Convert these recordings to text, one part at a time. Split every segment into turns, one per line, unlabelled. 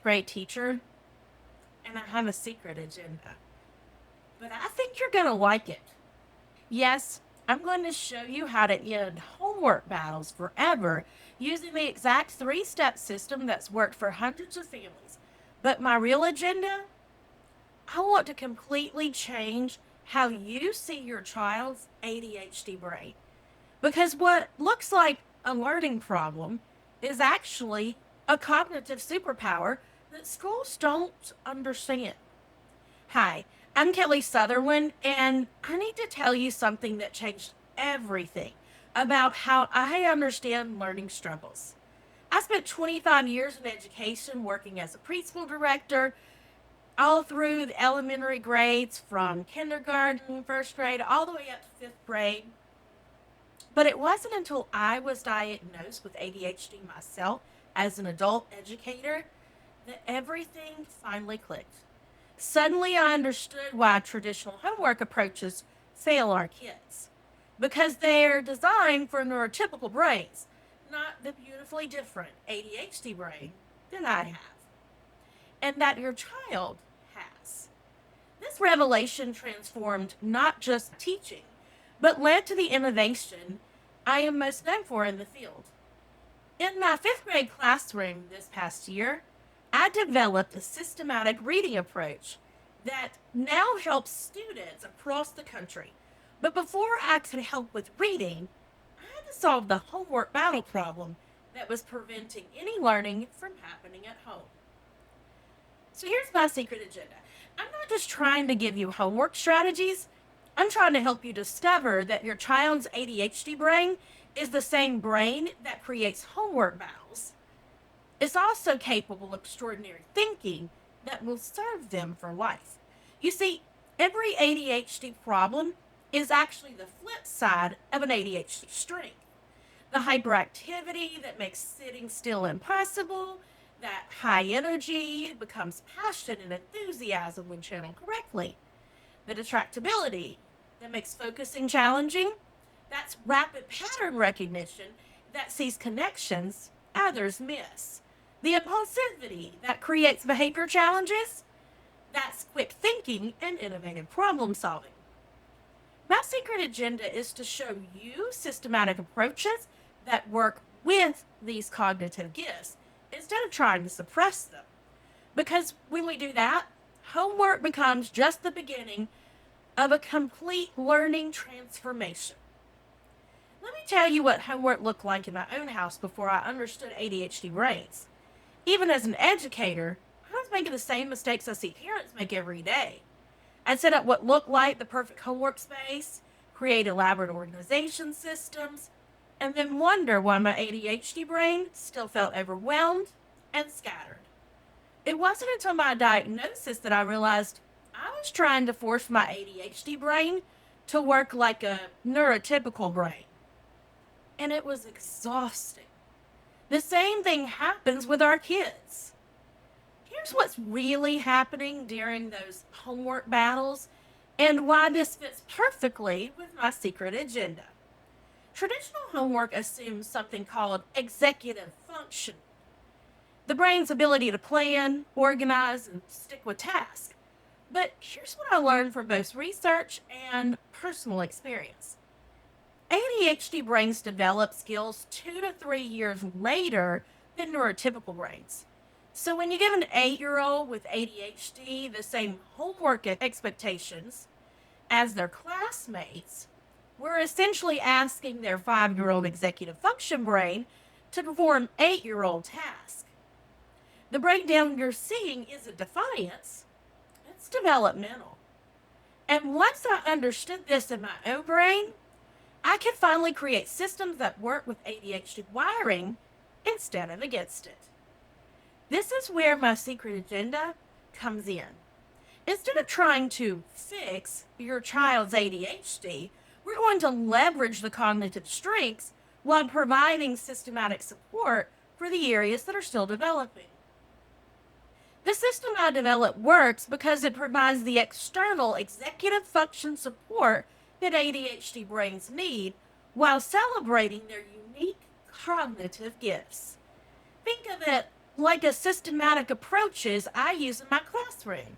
grade teacher, and I have a secret agenda. But I think you're going to like it. Yes, I'm going to show you how to end homework battles forever using the exact 3-step system that's worked for hundreds of families. But my real agenda, I want to completely change how you see your child's ADHD brain. Because what looks like a learning problem is actually a cognitive superpower that schools don't understand. Hi, I'm Kelly Sutherland, and I need to tell you something that changed everything about how I understand learning struggles. I spent 25 years in education working as a preschool director, all through the elementary grades from kindergarten, first grade, all the way up to fifth grade. But it wasn't until I was diagnosed with ADHD myself as an adult educator that everything finally clicked. Suddenly, I understood why traditional homework approaches fail our kids because they're designed for neurotypical brains, not the beautifully different ADHD brain that I have and that your child has. This revelation transformed not just teaching, but led to the innovation I am most known for in the field. In my fifth grade classroom this past year, I developed a systematic reading approach that now helps students across the country. But before I could help with reading, I had to solve the homework battle problem that was preventing any learning from happening at home. So here's my secret agenda. I'm not just trying to give you homework strategies, I'm trying to help you discover that your child's ADHD brain is the same brain that creates homework battles. It's also capable of extraordinary thinking that will serve them for life. You see, every ADHD problem is actually the flip side of an ADHD strength. The hyperactivity that makes sitting still impossible, that high energy becomes passion and enthusiasm when channeled correctly. The distractibility that makes focusing challenging, that's rapid pattern recognition that sees connections others miss. The impulsivity that creates behavior challenges, that's quick thinking and innovative problem solving. My secret agenda is to show you systematic approaches that work with these cognitive gifts instead of trying to suppress them. Because when we do that, homework becomes just the beginning of a complete learning transformation. Let me tell you what homework looked like in my own house before I understood ADHD brains. Even as an educator, I was making the same mistakes I see parents make every day. I'd set up what looked like the perfect homework space, create elaborate organization systems, and then wonder why my ADHD brain still felt overwhelmed and scattered. It wasn't until my diagnosis that I realized I was trying to force my ADHD brain to work like a neurotypical brain. And it was exhausting. The same thing happens with our kids. Here's what's really happening during those homework battles and why this fits perfectly with my secret agenda. Traditional homework assumes something called executive function, the brain's ability to plan, organize, and stick with tasks. But here's what I learned from both research and personal experience. ADHD brains develop skills 2 to 3 years later than neurotypical brains. So when you give an 8-year-old with ADHD the same homework expectations as their classmates, we're essentially asking their 5-year-old executive function brain to perform 8-year-old tasks. The breakdown you're seeing isn't defiance, it's developmental. And once I understood this in my own brain, I could finally create systems that work with ADHD wiring instead of against it. This is where my secret agenda comes in. Instead of trying to fix your child's ADHD, we're going to leverage the cognitive strengths while providing systematic support for the areas that are still developing. The system I developed works because it provides the external executive function support that ADHD brains need while celebrating their unique cognitive gifts. Think of it like a systematic approaches I use in my classroom.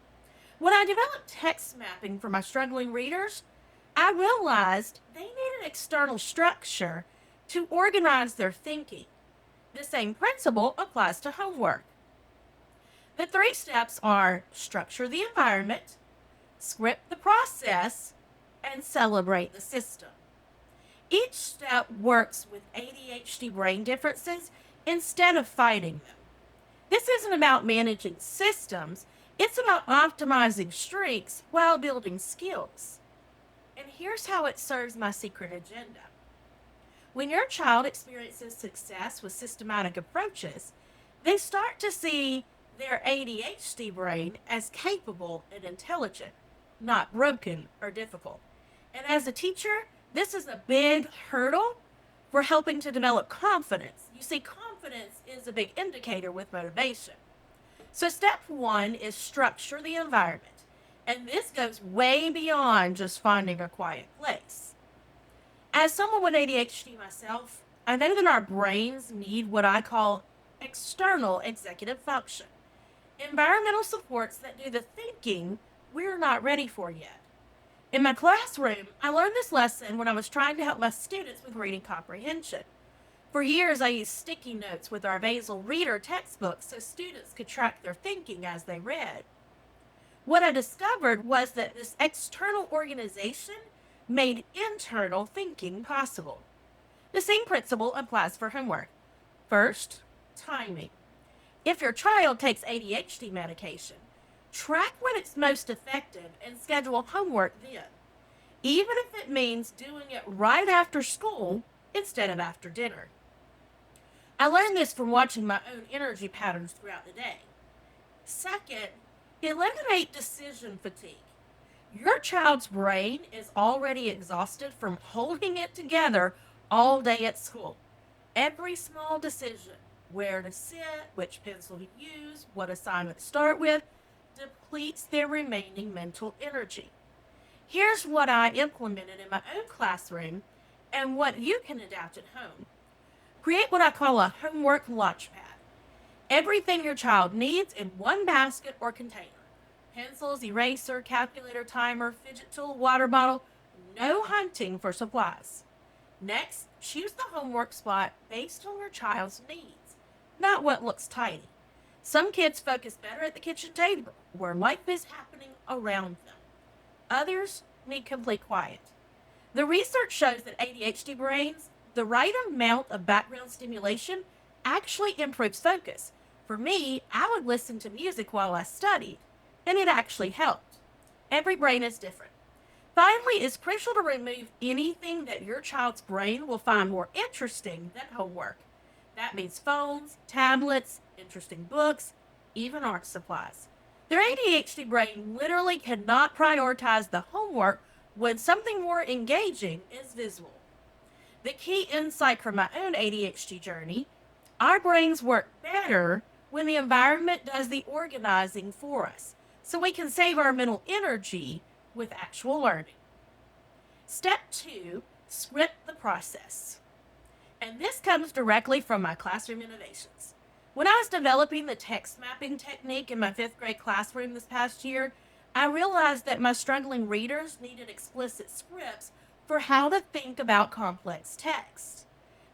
When I developed text mapping for my struggling readers, I realized they need an external structure to organize their thinking. The same principle applies to homework. The three steps are structure the environment, script the process, and celebrate the system. Each step works with ADHD brain differences instead of fighting them. This isn't about managing systems, it's about optimizing strengths while building skills. And here's how it serves my secret agenda. When your child experiences success with systematic approaches, they start to see their ADHD brain as capable and intelligent, not broken or difficult. And as a teacher, this is a big hurdle for helping to develop confidence. You see, confidence is a big indicator with motivation. So, step one is structure the environment. And this goes way beyond just finding a quiet place. As someone with ADHD myself, I know that our brains need what I call external executive function, environmental supports that do the thinking we're not ready for yet. In my classroom, I learned this lesson when I was trying to help my students with reading comprehension. For years, I used sticky notes with our Basel Reader textbook so students could track their thinking as they read. What I discovered was that this external organization made internal thinking possible. The same principle applies for homework. First, timing. If your child takes ADHD medication, track when it's most effective and schedule homework then, even if it means doing it right after school instead of after dinner. I learned this from watching my own energy patterns throughout the day. Second, eliminate decision fatigue. Your child's brain is already exhausted from holding it together all day at school. Every small decision, where to sit, which pencil to use, what assignment to start with, depletes their remaining mental energy. Here's what I implemented in my own classroom and what you can adapt at home. Create what I call a homework launchpad. Everything your child needs in one basket or container. Pencils, eraser, calculator, timer, fidget tool, water bottle. No hunting for supplies. Next, choose the homework spot based on your child's needs, not what looks tidy. Some kids focus better at the kitchen table, where life is happening around them. Others need complete quiet. The research shows that ADHD brains, the right amount of background stimulation actually improves focus. For me, I would listen to music while I studied, and it actually helped. Every brain is different. Finally, it's crucial to remove anything that your child's brain will find more interesting than homework. That means phones, tablets, interesting books, even art supplies. Their ADHD brain literally cannot prioritize the homework when something more engaging is visible. The key insight from my own ADHD journey: our brains work better when the environment does the organizing for us, so we can save our mental energy with actual learning. Step two, script the process. And this comes directly from my classroom innovations. When I was developing the text mapping technique in my fifth grade classroom this past year, I realized that my struggling readers needed explicit scripts for how to think about complex text.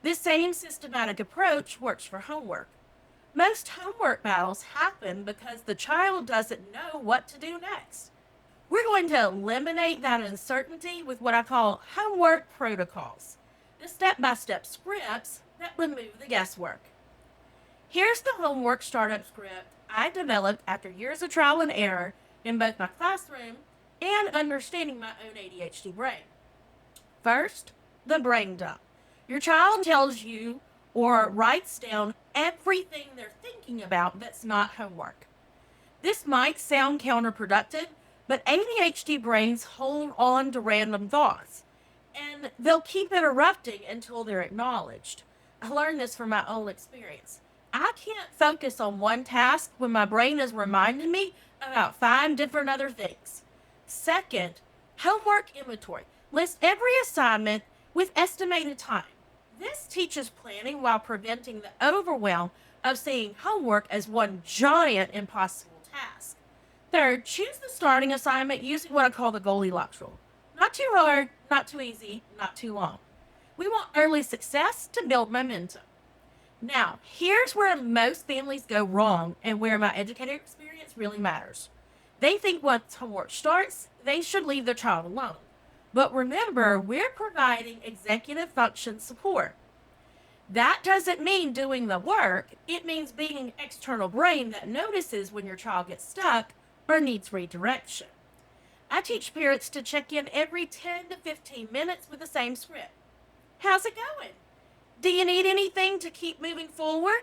This same systematic approach works for homework. Most homework battles happen because the child doesn't know what to do next. We're going to eliminate that uncertainty with what I call homework protocols, the step-by-step scripts that remove the guesswork. Here's the homework startup script I developed after years of trial and error in both my classroom and understanding my own ADHD brain. First, the brain dump. Your child tells you or writes down everything they're thinking about that's not homework. This might sound counterproductive, but ADHD brains hold on to random thoughts, and they'll keep interrupting until they're acknowledged. I learned this from my own experience. I can't focus on one task when my brain is reminding me about 5 different other things. Second, homework inventory. List every assignment with estimated time. This teaches planning while preventing the overwhelm of seeing homework as one giant impossible task. Third, choose the starting assignment using what I call the Goldilocks rule. Not too hard, not too easy, not too long. We want early success to build momentum. Now, here's where most families go wrong and where my educator experience really matters. They think once homework starts, they should leave their child alone. But remember, we're providing executive function support. That doesn't mean doing the work, it means being an external brain that notices when your child gets stuck or needs redirection. I teach parents to check in every 10 to 15 minutes with the same script. How's it going? Do you need anything to keep moving forward?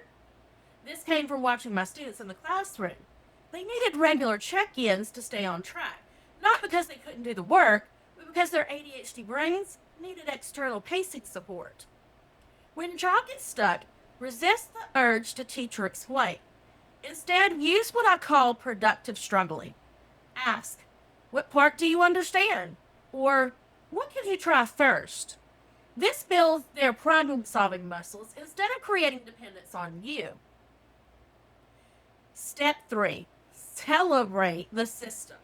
This came from watching my students in the classroom. They needed regular check ins to stay on track, not because they couldn't do the work, but because their ADHD brains needed external pacing support. When your child gets stuck, resist the urge to teach or explain. Instead, use what I call productive struggling. Ask, what part do you understand? Or, what can you try first? This builds their problem solving muscles instead of creating dependence on you. Step 3, celebrate the system.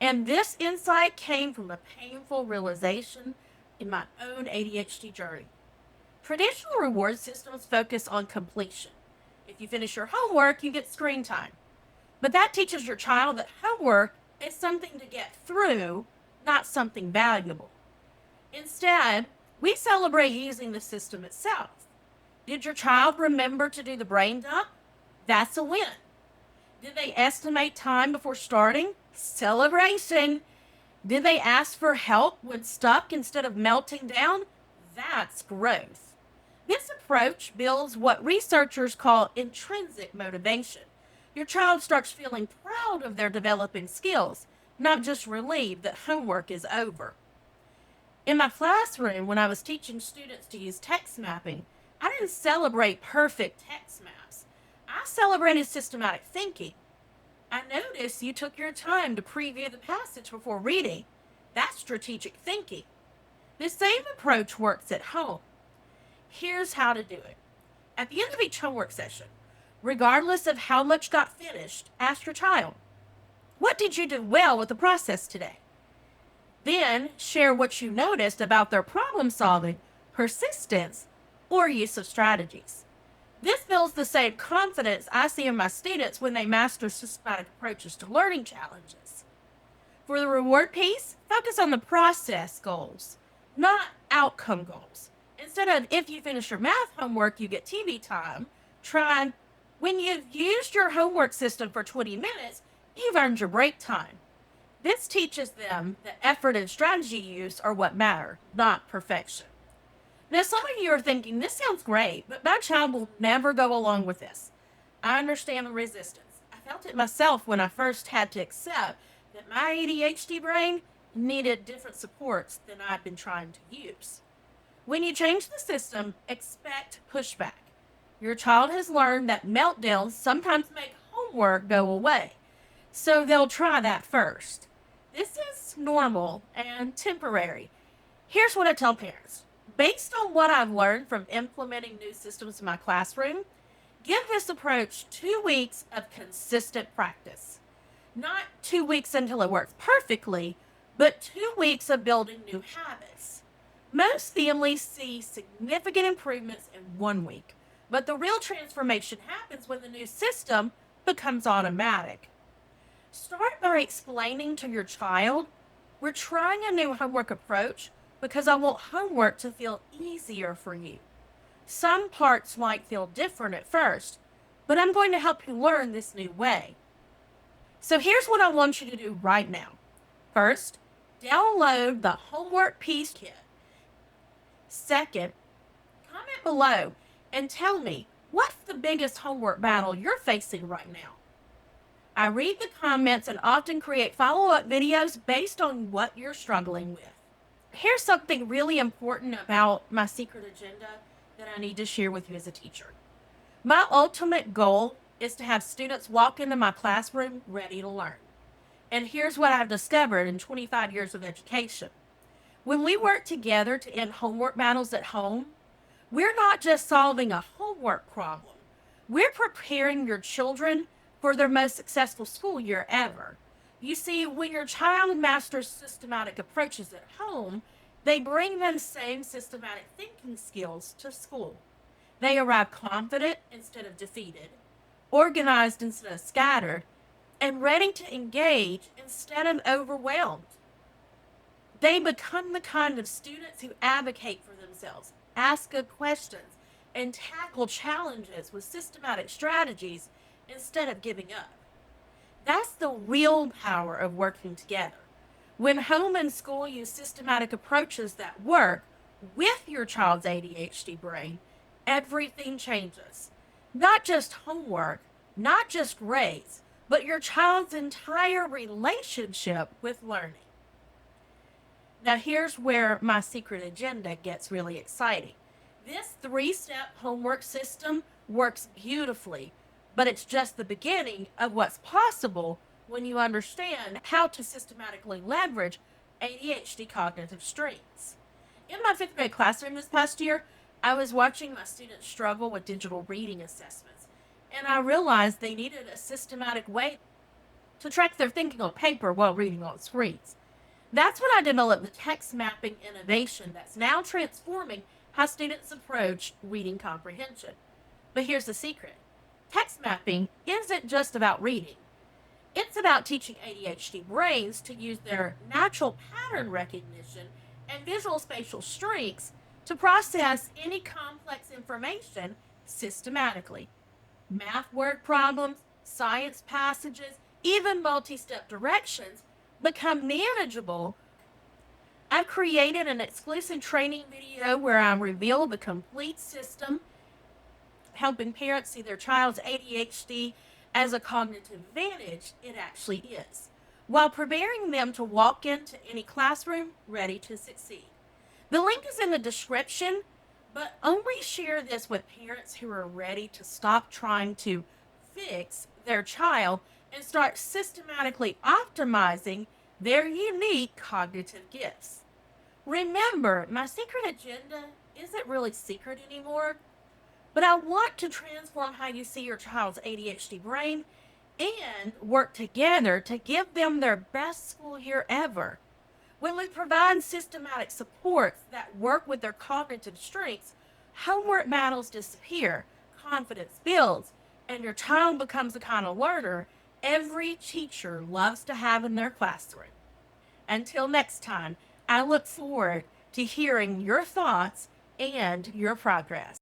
And this insight came from a painful realization in my own ADHD journey. Traditional reward systems focus on completion. If you finish your homework, you get screen time. But that teaches your child that homework is something to get through, not something valuable. Instead, we celebrate using the system itself. Did your child remember to do the brain dump? That's a win. Did they estimate time before starting? Celebration. Did they ask for help when stuck instead of melting down? That's growth. This approach builds what researchers call intrinsic motivation. Your child starts feeling proud of their developing skills, not just relieved that homework is over. In my classroom, when I was teaching students to use text mapping, I didn't celebrate perfect text maps. I celebrated systematic thinking. I noticed you took your time to preview the passage before reading. That's strategic thinking. The same approach works at home. Here's how to do it. At the end of each homework session, regardless of how much got finished, ask your child, what did you do well with the process today? Then share what you noticed about their problem solving, persistence, or use of strategies. This builds the same confidence I see in my students when they master systematic approaches to learning challenges. For the reward piece, focus on the process goals, not outcome goals. Instead of, if you finish your math homework, you get TV time, try, when you've used your homework system for 20 minutes, you've earned your break time. This teaches them that effort and strategy use are what matter, not perfection. Now, some of you are thinking, this sounds great, but my child will never go along with this. I understand the resistance. I felt it myself when I first had to accept that my ADHD brain needed different supports than I'd been trying to use. When you change the system, expect pushback. Your child has learned that meltdowns sometimes make homework go away, so they'll try that first. This is normal and temporary. Here's what I tell parents. Based on what I've learned from implementing new systems in my classroom, give this approach 2 weeks of consistent practice. Not 2 weeks until it works perfectly, but 2 weeks of building new habits. Most families see significant improvements in 1 week, but the real transformation happens when the new system becomes automatic. Start by explaining to your child, we're trying a new homework approach because I want homework to feel easier for you. Some parts might feel different at first, but I'm going to help you learn this new way. So here's what I want you to do right now. First, download the homework piece kit. Second, comment below and tell me what's the biggest homework battle you're facing right now. I read the comments and often create follow-up videos based on what you're struggling with. Here's something really important about my secret agenda that I need to share with you as a teacher. My ultimate goal is to have students walk into my classroom ready to learn. And here's what I've discovered in 25 years of education. When we work together to end homework battles at home, we're not just solving a homework problem. We're preparing your children for their most successful school year ever. You see, when your child masters systematic approaches at home, they bring those same systematic thinking skills to school. They arrive confident instead of defeated, organized instead of scattered, and ready to engage instead of overwhelmed. They become the kind of students who advocate for themselves, ask good questions, and tackle challenges with systematic strategies instead of giving up. That's the real power of working together. When home and school use systematic approaches that work with your child's ADHD brain, everything changes. Not just homework, not just grades, but your child's entire relationship with learning. Now, here's where my secret agenda gets really exciting. This 3-step homework system works beautifully, but it's just the beginning of what's possible when you understand how to systematically leverage ADHD cognitive strengths. In my 5th grade classroom this past year, I was watching my students struggle with digital reading assessments, and I realized they needed a systematic way to track their thinking on paper while reading on screens. That's when I developed the text mapping innovation that's now transforming how students approach reading comprehension. But here's the secret: text mapping isn't just about reading, it's about teaching ADHD brains to use their natural pattern recognition and visual spatial strengths to process any complex information systematically. Math word problems, science passages, even multi step directions become manageable. I've created an exclusive training video where I reveal the complete system, helping parents see their child's ADHD as a cognitive advantage it actually is, while preparing them to walk into any classroom ready to succeed. The link is in the description, but only share this with parents who are ready to stop trying to fix their child and start systematically optimizing their unique cognitive gifts. Remember, my secret agenda isn't really secret anymore, but I want to transform how you see your child's ADHD brain and work together to give them their best school year ever. When we provide systematic supports that work with their cognitive strengths, homework battles disappear, confidence builds, and your child becomes the kind of learner every teacher loves to have in their classroom. Until next time, I look forward to hearing your thoughts and your progress.